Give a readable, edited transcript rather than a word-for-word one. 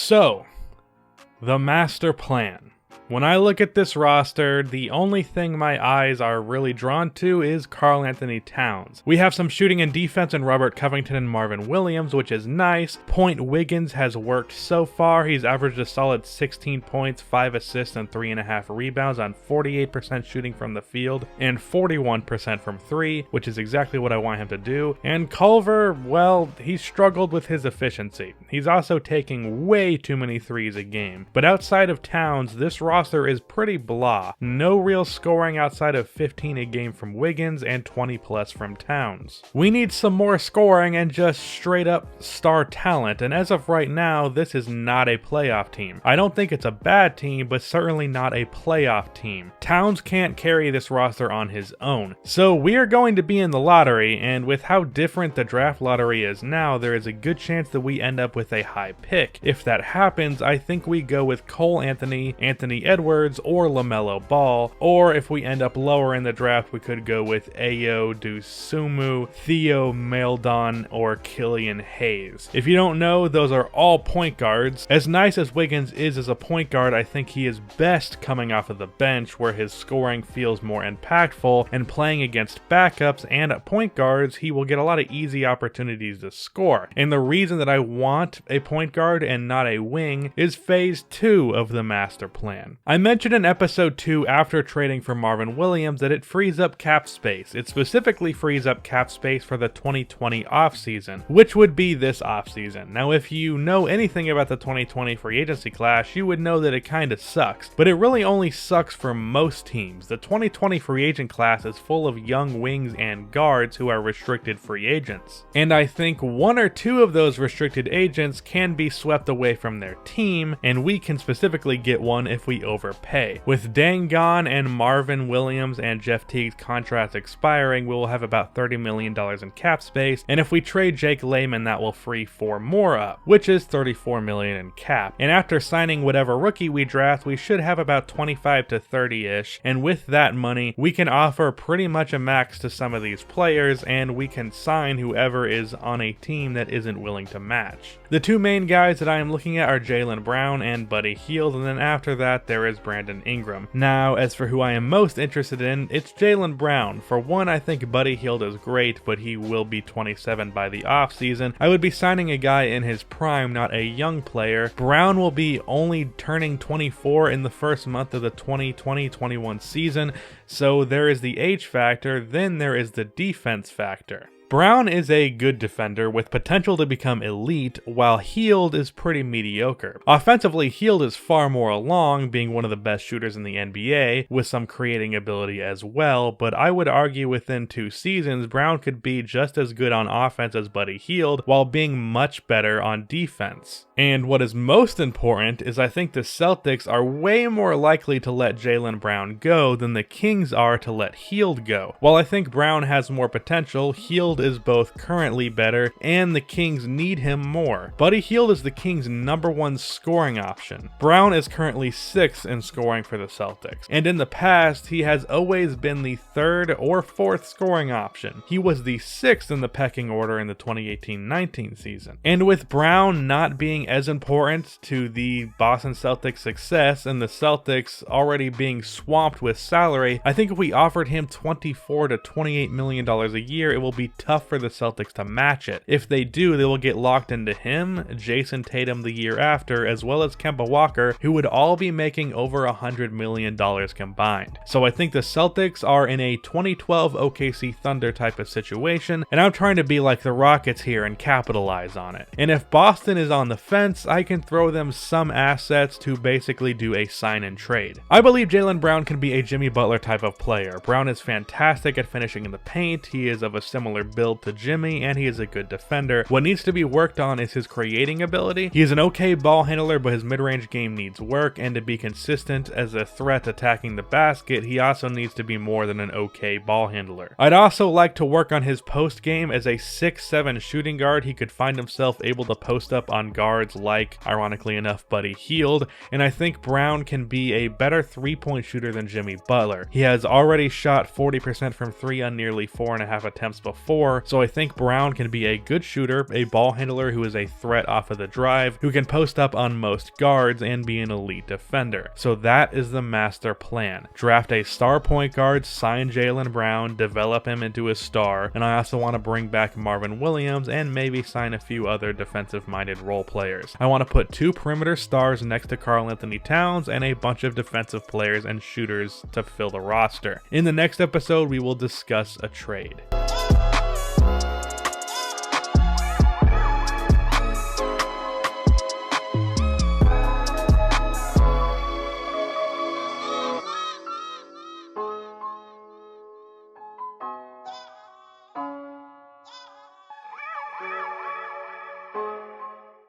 So, the master plan. When I look at this roster, the only thing my eyes are really drawn to is Karl-Anthony Towns. We have some shooting and defense in Robert Covington and Marvin Williams, which is nice. Point Wiggins has worked so far. He's averaged a solid 16 points, 5 assists, and 3.5 rebounds on 48% shooting from the field and 41% from 3, which is exactly what I want him to do. And Culver, well, he struggled with his efficiency. He's also taking way too many threes a game. But outside of Towns, this roster is pretty blah. No real scoring outside of 15 a game from Wiggins and 20 plus from Towns. We need some more scoring and just straight up star talent, and as of right now, this is not a playoff team. I don't think it's a bad team, but certainly not a playoff team. Towns can't carry this roster on his own. So we are going to be in the lottery, and with how different the draft lottery is now, there is a good chance that we end up with a high pick. If that happens, I think we go with Cole Anthony, Anthony Edwards, or LaMelo Ball, or if we end up lower in the draft, we could go with Ayo Dosunmu, Theo Maledon, or Killian Hayes. If you don't know, those are all point guards. As nice as Wiggins is as a point guard, I think he is best coming off of the bench, where his scoring feels more impactful, and playing against backups and point guards, he will get a lot of easy opportunities to score. And the reason that I want a point guard and not a wing is phase 2 of the master plan. I mentioned in episode 2 after trading for Marvin Williams that it frees up cap space. It specifically frees up cap space for the 2020 offseason, which would be this offseason. Now, if you know anything about the 2020 free agency class, you would know that it kinda sucks, but it really only sucks for most teams. The 2020 free agent class is full of young wings and guards who are restricted free agents. And I think 1 or 2 of those restricted agents can be swept away from their team, and we can specifically get one if we overpay. With Dangon and Marvin Williams and Jeff Teague's contracts expiring, we will have about $30 million in cap space, and if we trade Jake Layman, that will free 4 more up, which is $34 million in cap. And after signing whatever rookie we draft, we should have about 25 to 30-ish, and with that money, we can offer pretty much a max to some of these players, and we can sign whoever is on a team that isn't willing to match. The 2 main guys that I am looking at are Jaylen Brown and Buddy Hield, and then after that, there is Brandon Ingram. Now, as for who I am most interested in, it's Jaylen Brown. For one, I think Buddy Hield is great, but he will be 27 by the offseason. I would be signing a guy in his prime, not a young player. Brown will be only turning 24 in the first month of the 2020-21 season, so there is the age factor, then there is the defense factor. Brown is a good defender with potential to become elite, while Hield is pretty mediocre. Offensively, Hield is far more along, being one of the best shooters in the NBA, with some creating ability as well, but I would argue within 2 seasons, Brown could be just as good on offense as Buddy Hield, while being much better on defense. And what is most important is I think the Celtics are way more likely to let Jaylen Brown go than the Kings are to let Hield go. While I think Brown has more potential, Hield is both currently better, and the Kings need him more. Buddy Hield is the Kings' #1 scoring option. Brown is currently 6th in scoring for the Celtics, and in the past, he has always been the 3rd or 4th scoring option. He was the 6th in the pecking order in the 2018-19 season. And with Brown not being as important to the Boston Celtics' success, and the Celtics already being swamped with salary, I think if we offered him $24 to $28 million a year, it will be tough for the Celtics to match it. If they do, they will get locked into him, Jason Tatum the year after, as well as Kemba Walker, who would all be making over $100 million combined. So I think the Celtics are in a 2012 OKC Thunder type of situation, and I'm trying to be like the Rockets here and capitalize on it. And if Boston is on the fence, I can throw them some assets to basically do a sign and trade. I believe Jaylen Brown can be a Jimmy Butler type of player. Brown is fantastic at finishing in the paint, he is of a similar build to Jimmy, and he is a good defender. What needs to be worked on is his creating ability. He is an okay ball handler, but his mid-range game needs work, and to be consistent as a threat attacking the basket, he also needs to be more than an okay ball handler. I'd also like to work on his post game. As a 6'7" shooting guard, he could find himself able to post up on guards like, ironically enough, Buddy Hield, and I think Brown can be a better 3-point shooter than Jimmy Butler. He has already shot 40% from 3 on nearly 4.5 attempts before, before, so I think Brown can be a good shooter, a ball handler who is a threat off of the drive, who can post up on most guards and be an elite defender. So that is the master plan. Draft a star point guard, sign Jaylen Brown, develop him into a star, and I also want to bring back Marvin Williams and maybe sign a few other defensive-minded role players. I want to put 2 perimeter stars next to Karl-Anthony Towns and a bunch of defensive players and shooters to fill the roster. In the next episode, we will discuss a trade.